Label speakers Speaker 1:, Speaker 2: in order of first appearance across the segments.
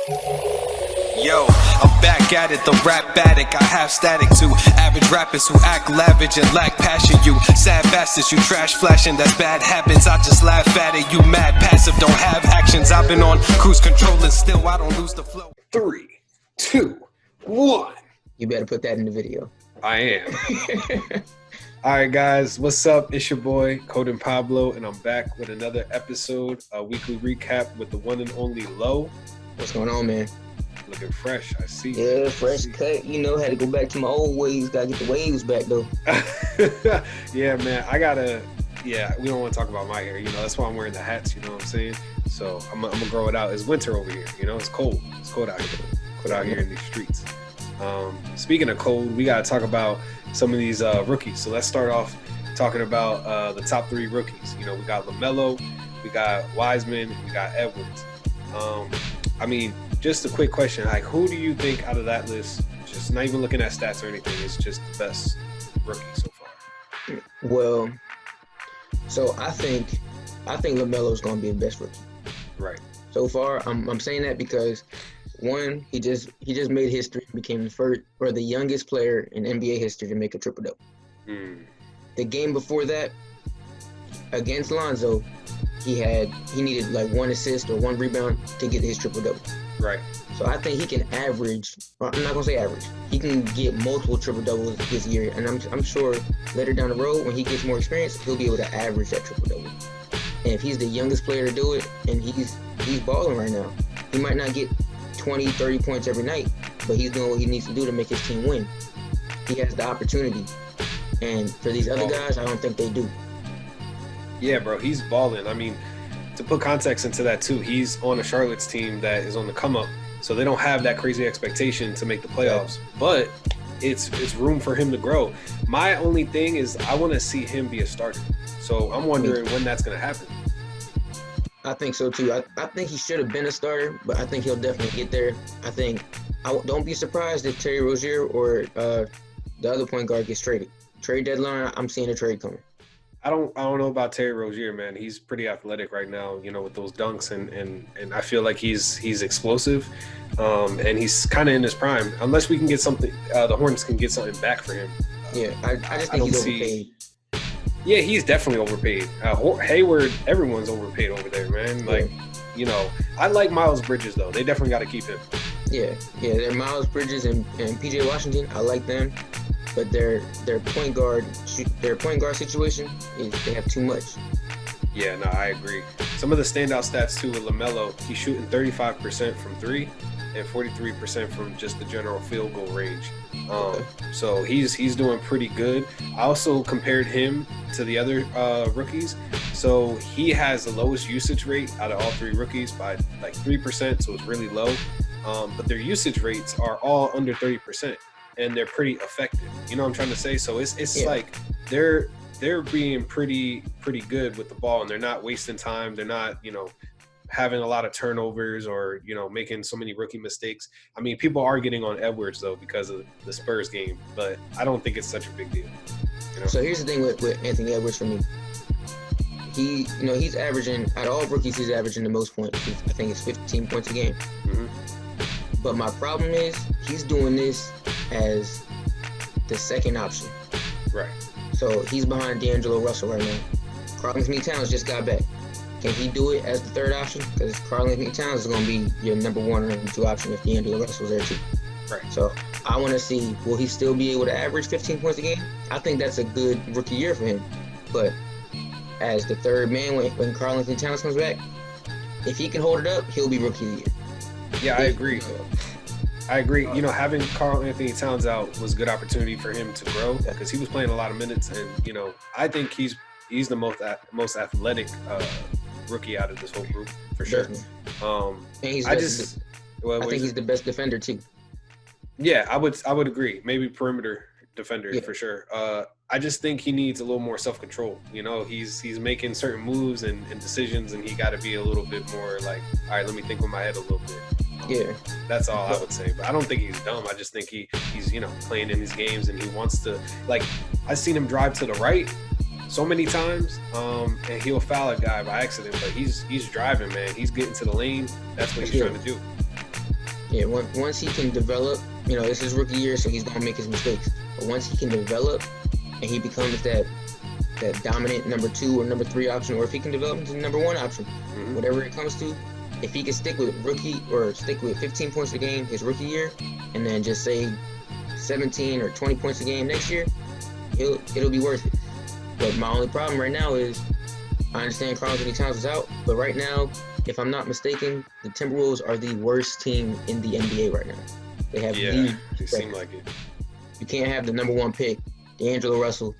Speaker 1: Yo, I'm back at it, the rap addict. I have static to average rappers who act lavish and lack passion. You sad bastards, you trash flashing, that's bad habits. I just laugh at it. You mad passive, don't have actions. I've been on cruise control and still I don't lose the flow.
Speaker 2: 3, 2, 1.
Speaker 3: You better put that in the video.
Speaker 2: I am. All right, guys, what's up? It's your boy, Coden Pablo, and I'm back with another episode, a weekly recap with the one and only Lo.
Speaker 3: What's going on, man?
Speaker 2: Looking fresh, I see.
Speaker 3: Yeah, fresh cut. You know, had to go back to my old ways. Gotta get the waves back, though.
Speaker 2: Yeah, man, we don't want to talk about my hair. You know, that's why I'm wearing the hats, you know what I'm saying? So I'm going to grow it out. It's winter over here, you know? It's cold. It's cold out here. Cold out here in these streets. Speaking of cold, we got to talk about some of these rookies. So let's start off talking about the top 3 rookies. You know, we got Lamelo, we got Wisemen, we got Edwards. Just a quick question, like, who do you think out of that list, just not even looking at stats or anything, is just the best rookie so far?
Speaker 3: Well, so I think LaMelo's gonna be the best rookie.
Speaker 2: Right.
Speaker 3: So far, I'm saying that because one, he just made history, became the first or the youngest player in NBA history to make a triple double. The game before that, against Lonzo, he needed like 1 assist or 1 rebound to get his triple double.
Speaker 2: Right.
Speaker 3: So I think he can average. Well, I'm not gonna say average. He can get multiple triple doubles this year, and I'm sure later down the road when he gets more experience, he'll be able to average that triple double. And if he's the youngest player to do it, and he's balling right now, he might not get 20, 30 points every night, but he's doing what he needs to do to make his team win. He has the opportunity, and for these other guys, I don't think they do.
Speaker 2: Yeah, bro, he's balling. I mean, to put context into that too, he's on a Charlotte's team that is on the come up, so they don't have that crazy expectation to make the playoffs. But it's room for him to grow. My only thing is I want to see him be a starter. So I'm wondering when that's going to happen.
Speaker 3: I think so too. I think he should have been a starter, but I think he'll definitely get there. Don't be surprised if Terry Rozier or the other point guard gets traded. Trade deadline, I'm seeing a trade coming.
Speaker 2: I don't know about Terry Rozier, man. He's pretty athletic right now, you know, with those dunks, and I feel like he's explosive, and he's kind of in his prime. Unless we can get something, the Hornets can get something back for him.
Speaker 3: Yeah, I just think he's overpaid.
Speaker 2: Yeah, he's definitely overpaid. Hayward, everyone's overpaid over there, man. Like, you know, I like Miles Bridges though. They definitely got to keep him. Yeah,
Speaker 3: they're Miles Bridges and PJ Washington. I like them. But their point guard situation is they have too much.
Speaker 2: Yeah, no, I agree. Some of the standout stats too with Lamelo, he's shooting 35% from 3 and 43% from just the general field goal range. So he's doing pretty good. I also compared him to the other rookies. So he has the lowest usage rate out of all 3 rookies by like 3%, so it's really low. But their usage rates are all under 30%. And they're pretty effective. You know what I'm trying to say? So it's like they're being pretty good with the ball, and they're not wasting time. They're not, you know, having a lot of turnovers or, you know, making so many rookie mistakes. I mean, people are getting on Edwards though because of the Spurs game, but I don't think it's such a big deal. You know?
Speaker 3: So here's the thing with Anthony Edwards for me. He's averaging, out of all rookies, he's averaging the most points. I think it's 15 points a game.
Speaker 2: Mm-hmm.
Speaker 3: But my problem is he's doing this as the second option.
Speaker 2: Right.
Speaker 3: So he's behind D'Angelo Russell right now. Karl-Anthony Towns just got back. Can he do it as the third option? Because Karl-Anthony Towns is going to be your number 1 or number 2 option if D'Angelo Russell's there too.
Speaker 2: Right.
Speaker 3: So I want to see, will he still be able to average 15 points a game? I think that's a good rookie year for him. But as the third man when Karl-Anthony Towns comes back, if he can hold it up, he'll be rookie of the year.
Speaker 2: Yeah, I agree. You know, having Karl-Anthony Towns out was a good opportunity for him to grow because he was playing a lot of minutes, and you know, I think he's the most athletic rookie out of this whole group for sure.
Speaker 3: And I think he's the best defender too.
Speaker 2: Yeah, I would agree. Maybe perimeter defender for sure. I just think he needs a little more self-control. You know, he's making certain moves and decisions, and he got to be a little bit more like, all right, let me think with my head a little bit.
Speaker 3: Yeah,
Speaker 2: that's all I would say. But I don't think he's dumb. I just think he's you know, playing in these games, and he wants to, like, I've seen him drive to the right so many times, and he'll foul a guy by accident. But he's driving, man. He's getting to the lane. That's what he's trying to do.
Speaker 3: Yeah, once he can develop, it's his rookie year, so he's gonna make his mistakes. But once he can develop and he becomes that dominant number 2 or number 3 option, or if he can develop into the number 1 option, whatever it comes to, if he can stick with 15 points a game his rookie year, and then just say 17 or 20 points a game next year, it'll be worth it. But my only problem right now is I understand Karl-Anthony Towns is out, but right now, if I'm not mistaken, the Timberwolves are the worst team in the NBA right now. They have
Speaker 2: they seem like it.
Speaker 3: You can't have the number 1 pick, D'Angelo Russell,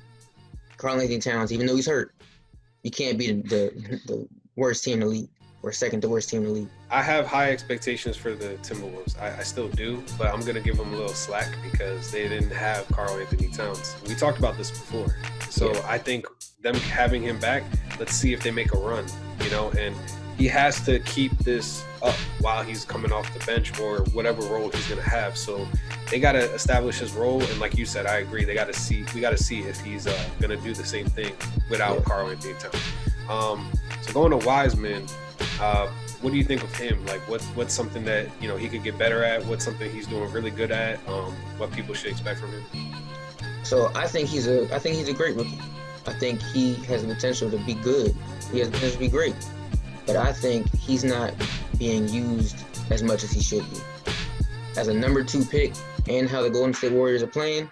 Speaker 3: Karl-Anthony Towns, even though he's hurt. You can't be the worst team in the league, or second to worst team in the league.
Speaker 2: I have high expectations for the Timberwolves. I still do, but I'm going to give them a little slack because they didn't have Karl-Anthony Towns. We talked about this before. So I think them having him back, let's see if they make a run, and he has to keep this up while he's coming off the bench or whatever role he's going to have. So they got to establish his role. And like you said, I agree. We got to see if he's going to do the same thing without Karl-Anthony Towns. So going to Wiseman, what do you think of him? Like, what's something that he could get better at? What's something he's doing really good at? What people should expect from him?
Speaker 3: So I think he's a great rookie. I think he has the potential to be good. He has the potential to be great, but I think he's not being used as much as he should be. As a number 2 pick, and how the Golden State Warriors are playing,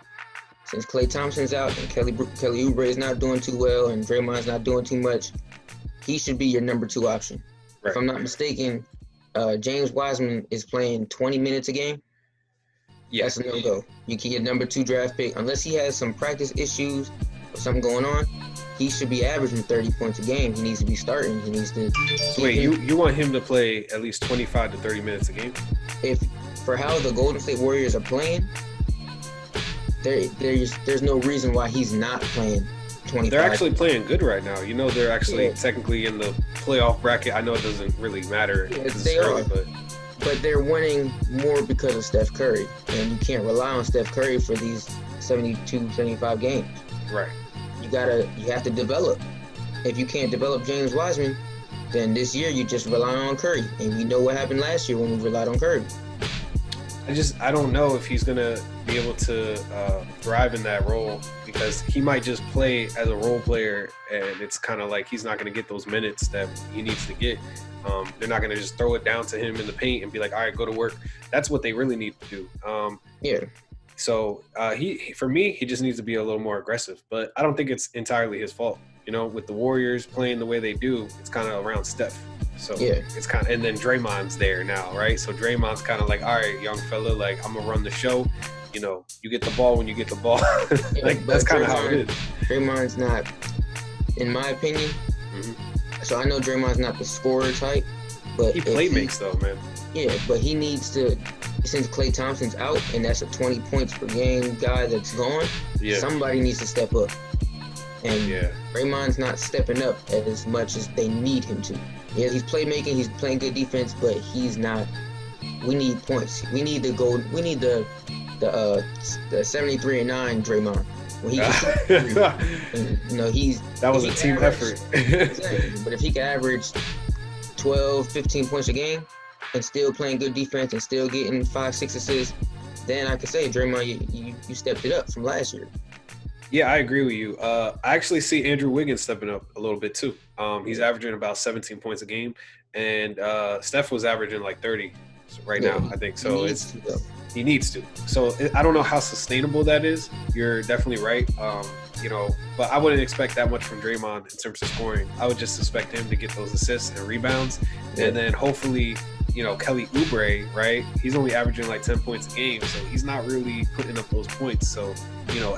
Speaker 3: since Klay Thompson's out and Kelly Oubre is not doing too well and Draymond's not doing too much, he should be your number 2 option. Right. If I'm not mistaken, James Wiseman is playing 20 minutes a game. Yeah, that's a no-go. You can get number 2 draft pick. Unless he has some practice issues or something going on, he should be averaging 30 points a game. He needs to be starting. He needs to...
Speaker 2: Wait, you want him to play at least 25 to 30 minutes a game?
Speaker 3: For how the Golden State Warriors are playing, there's no reason why he's not playing 25.
Speaker 2: They're actually playing good right now. They're actually technically in the playoff bracket. I know it doesn't really matter.
Speaker 3: They are. But they're winning more because of Steph Curry. And you can't rely on Steph Curry for these 72, 75 games.
Speaker 2: Right.
Speaker 3: You have to develop. If you can't develop James Wiseman, then this year you just rely on Curry. And we know what happened last year when we relied on Curry.
Speaker 2: I don't know if he's going to be able to thrive in that role, because he might just play as a role player, and it's kind of like he's not going to get those minutes that he needs to get. They're not going to just throw it down to him in the paint and be like, all right, go to work. That's what they really need to do. So for me, he just needs to be a little more aggressive, but I don't think it's entirely his fault. With the Warriors playing the way they do, it's kind of around Steph. So it's kind of, and then Draymond's there now, right? So Draymond's kind of like, all right, young fella, like, I'm gonna run the show. You get the ball when you get the ball. That's kind of how it is.
Speaker 3: Draymond's not, in my opinion. So I know Draymond's not the scorer type, but
Speaker 2: he playmakes though, man. Yeah,
Speaker 3: but he needs to. Since Klay Thompson's out, and that's a 20 points per game guy that's gone, somebody needs to step up. And Draymond's not stepping up as much as they need him to. Yeah, he's playmaking, he's playing good defense, but he's not. We need points. We need the gold. We need the 73-9 Draymond. When he
Speaker 2: that was a team effort.
Speaker 3: Exactly. But if he can average 12, 15 points a game and still playing good defense and still getting 5-6 assists, then I could say, Draymond, you stepped it up from last year.
Speaker 2: Yeah, I agree with you. I actually see Andrew Wiggins stepping up a little bit too. He's averaging about 17 points a game, and Steph was averaging like 30 right now, I think. So he needs to. So I don't know how sustainable that is. You're definitely right. But I wouldn't expect that much from Draymond in terms of scoring. I would just expect him to get those assists and rebounds, and then hopefully, Kelly Oubre, right? He's only averaging like 10 points a game, so he's not really putting up those points. So,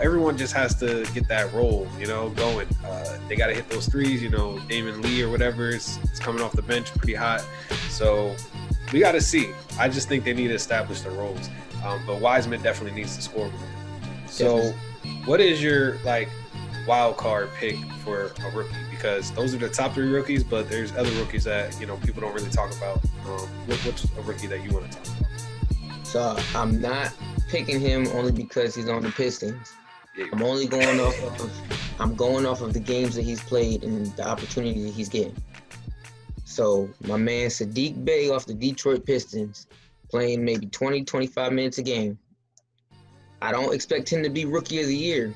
Speaker 2: everyone just has to get that roll, going. They got to hit those threes. Damon Lee or whatever is coming off the bench pretty hot. So we got to see. I just think they need to establish the roles. But Wiseman definitely needs to score more. So what is your wild card pick for a rookie? Because those are the top 3 rookies, but there's other rookies that people don't really talk about. What's a rookie that you want to talk about?
Speaker 3: So I'm not picking him only because he's on the Pistons. I'm going off of the games that he's played and the opportunity that he's getting. So my man Sadiq Bey off the Detroit Pistons, playing maybe 20, 25 minutes a game. I don't expect him to be Rookie of the Year,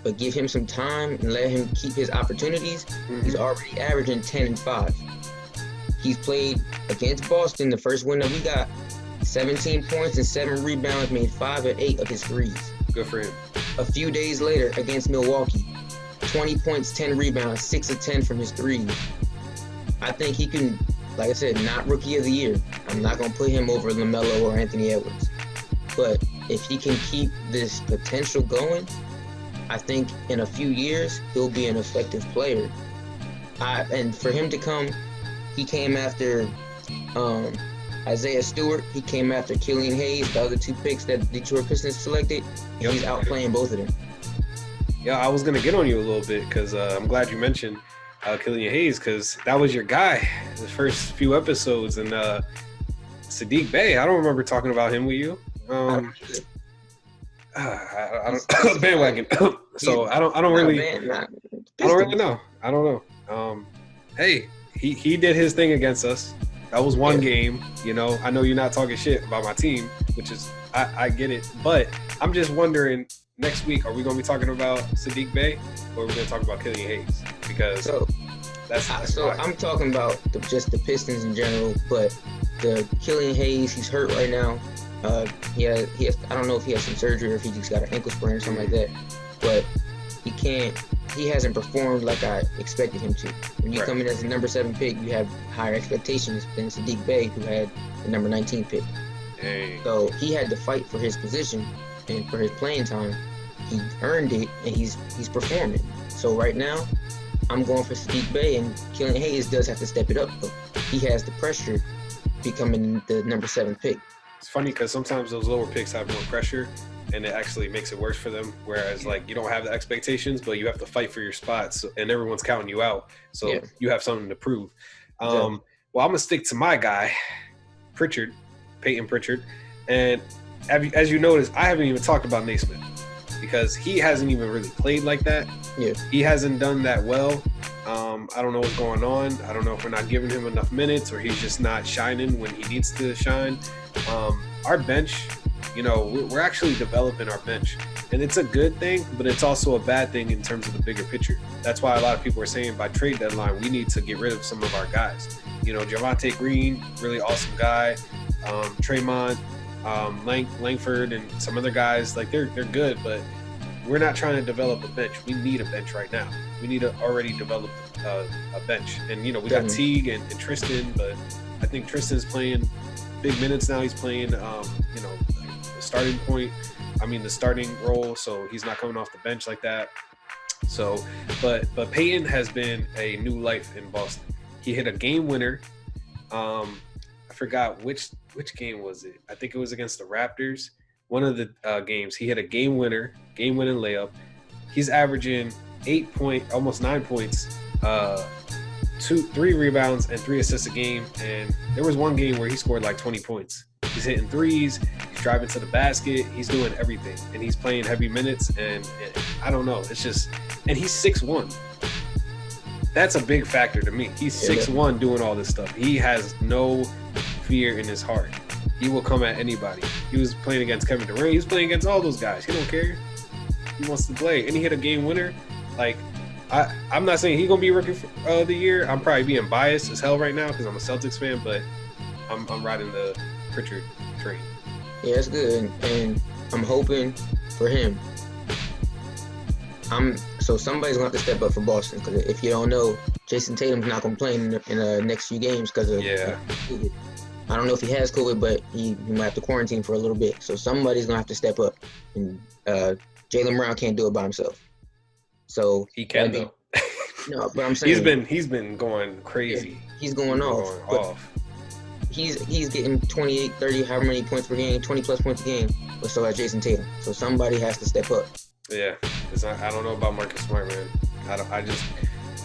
Speaker 3: but give him some time and let him keep his opportunities. He's already averaging 10 and 5. He's played against Boston, the first win that we got, 17 points and 7 rebounds, made 5 of 8 of his threes.
Speaker 2: Good for him.
Speaker 3: A few days later against Milwaukee, 20 points, 10 rebounds, 6 of 10 from his threes. I think he can, like I said, not Rookie of the Year. I'm not going to put him over LaMelo or Anthony Edwards. But if he can keep this potential going, I think in a few years, he'll be an effective player. And for him to come, he came after Isaiah Stewart. He came after Killian Hayes, the other 2 picks that Detroit Pistons selected.
Speaker 2: Yep.
Speaker 3: He's outplaying both of them.
Speaker 2: Yeah, I was going to get on you a little bit because I'm glad you mentioned Killian Hayes because that was your guy the first few episodes. And Sadiq Bey, I don't remember talking about him with you. I don't bandwagon. So I don't really know. I don't know. Hey, he did his thing against us. That was one game, you know. I know you're not talking shit about my team, which is I get it. But I'm just wondering, next week, are we gonna be talking about Sadiq Bey or are we gonna talk about Killian Hayes? Because that's
Speaker 3: I'm talking about just the Pistons in general, but the Killian Hayes, he's hurt right now. He has I don't know if he has some surgery or if he just got an ankle sprain or something like that. But he hasn't performed like I expected him to. When you come in as the number 7 pick, you have higher expectations than Sadiq Bey, who had the number 19 pick.
Speaker 2: Dang.
Speaker 3: So he had to fight for his position and for his playing time. He earned it, and he's performing. So right now, I'm going for Sadiq Bey, and Killian Hayes does have to step it up, but he has the pressure becoming the number 7 pick.
Speaker 2: It's funny because sometimes those lower picks have more pressure and it actually makes it worse for them. Whereas like you don't have the expectations, but you have to fight for your spots and everyone's counting you out. So you have something to prove. Well, I'm going to stick to my guy, Peyton Pritchard. And as you notice, I haven't even talked about Naismith because he hasn't even really played like that.
Speaker 3: Yeah.
Speaker 2: He hasn't done that well. I don't know what's going on. I don't know if we're not giving him enough minutes or he's just not shining when he needs to shine. Our bench, you know, we're actually developing our bench. And it's a good thing, but it's also a bad thing in terms of the bigger picture. That's why a lot of people are saying by trade deadline, we need to get rid of some of our guys. You know, Javonte Green, really awesome guy. Tremont, Langford, and some other guys, like they're good, but we're not trying to develop a bench. We need a bench right now. We need to already develop a bench. And, you know, we got Teague and Tristan, but I think Tristan's playing big minutes now. He's playing, you know, the starting role, so he's not coming off the bench like that. So, but Peyton has been a new life in Boston. He hit a game winner. I forgot which game was it. I think it was against the Raptors. One of the games, he hit a game winning layup. He's averaging almost 9 points, 3 rebounds, and 3 assists a game. And there was one game where he scored like 20 points. He's hitting threes, he's driving to the basket, he's doing everything. And he's playing heavy minutes, and I don't know. It's just, and he's 6'1". That's a big factor to me. He's 6'1", doing all this stuff. He has no fear in his heart. He will come at anybody. He was playing against Kevin Durant. He was playing against all those guys. He don't care. He wants to play. And he hit a game winner. Like, I'm not saying he's going to be Rookie of the Year. I'm probably being biased as hell right now because I'm a Celtics fan, but I'm riding the Pritchard train.
Speaker 3: Yeah, that's good. And I'm hoping for him. So somebody's going to have to step up for Boston because if you don't know, Jason Tatum's not going to play in the next few games because of COVID. I don't know if he has COVID, but he might have to quarantine for a little bit. So somebody's going to have to step up. And Jaylen Brown can't do it by himself. So
Speaker 2: he can, though.
Speaker 3: No, but I'm saying
Speaker 2: he's been going crazy.
Speaker 3: Yeah, he's going off. He's getting 28, 30, however many points per game, 20-plus points a game, but so has Jason Tatum. So somebody has to step up.
Speaker 2: Yeah, I don't know about Marcus Smart, man.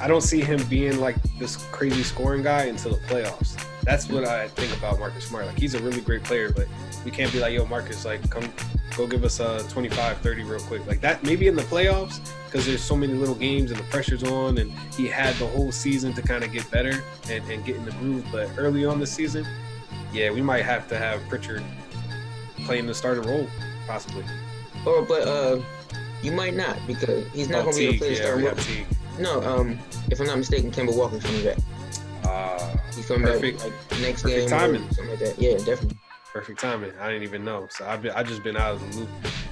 Speaker 2: I don't see him being like this crazy scoring guy until the playoffs. That's what I think about Marcus Smart. Like, he's a really great player, but we can't be like, yo, Marcus, like, come go give us 25, 30 real quick. Like that, maybe in the playoffs, because there's so many little games and the pressure's on, and he had the whole season to kind of get better and get in the groove. But early on this season, yeah, we might have to have Pritchard playing the starting role, possibly.
Speaker 3: But you might not, because he's not going to be able to play the starting role. No, if I'm not mistaken, Kemba Walker's coming back. He's coming
Speaker 2: perfect,
Speaker 3: back like next
Speaker 2: perfect
Speaker 3: game,
Speaker 2: timing.
Speaker 3: Or something like that. Yeah, definitely.
Speaker 2: Perfect timing. I didn't even know, so I just been out of the loop.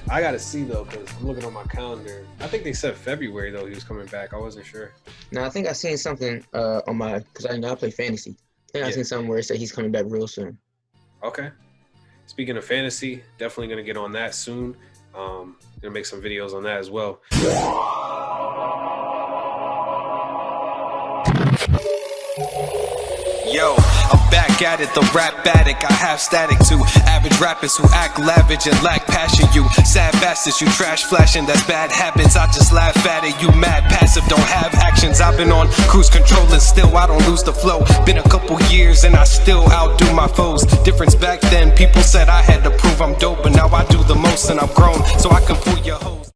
Speaker 2: I gotta see though, because I'm looking on my calendar. I think they said February though he was coming back. I wasn't sure.
Speaker 3: Now I think I seen something on my, because I play fantasy. I think I seen something where it said he's coming back real soon.
Speaker 2: Okay. Speaking of fantasy, definitely gonna get on that soon. Gonna make some videos on that as well.
Speaker 1: Yo, I'm back at it, the rap addict. I have static to average rappers who act lavish and lack passion. You sad bastards, you trash flashing, that's bad habits. I just laugh at it, you mad passive, don't have actions. I've been on cruise control and still I don't lose the flow. Been a couple years and I still outdo my foes. Difference back then, people said I had to prove I'm dope, but now I do the most and I'm grown, so I can fool your hoes.